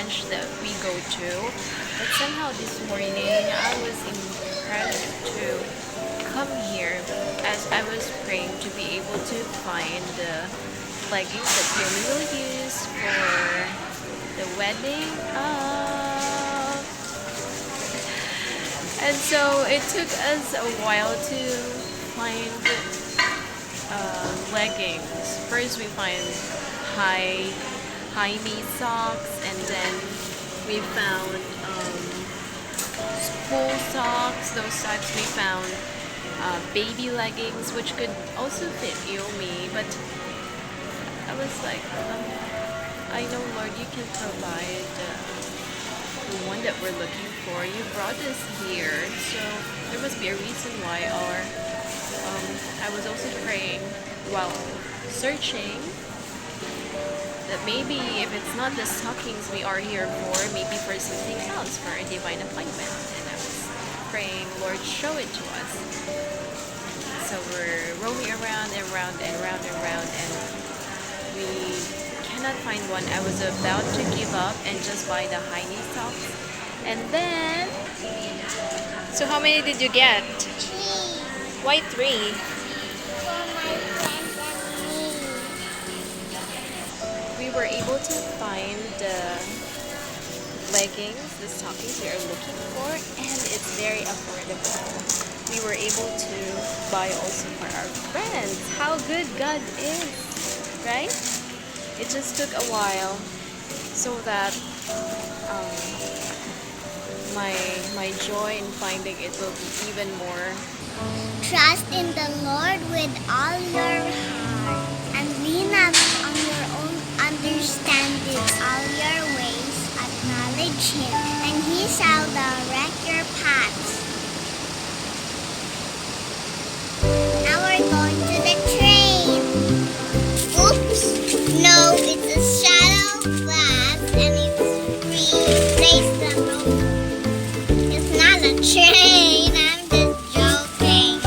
branch that we go to. But somehow this morning I was impressed to come here as I was praying to be able to find the leggings that Yomi will use for the wedding. And so it took us a while to find leggings. First we find high knee socks, and then we found school socks. Those socks we found baby leggings, which could also fit Yomi, but I was like, I know, Lord, you can provide the one that we're looking for. You brought us here, so there must be a reason why. Or I was also praying while searching that maybe if it's not the stockings we are here for, maybe for something else, for a divine appointment. And I was praying, Lord, show it to us. So we're roaming around and round and round and round, and we cannot find one. I was about to give up and just buy the high knee socks. And then, so how many did you get? 3. Why 3? For my friends and me. We were able to find the leggings, the stockings we are looking for, and it's very affordable. We were able to buy also for our friends. How good God is, right? It just took a while so that my joy in finding it will be even more. Trust in the Lord with all your heart, and lean not on your own understanding. All your ways acknowledge Him, and He shall direct your paths. Now we're going to the train. Oops! No, it's a shuttle bus, and it's free. Praise the Lord. It's not a train. I'm just joking.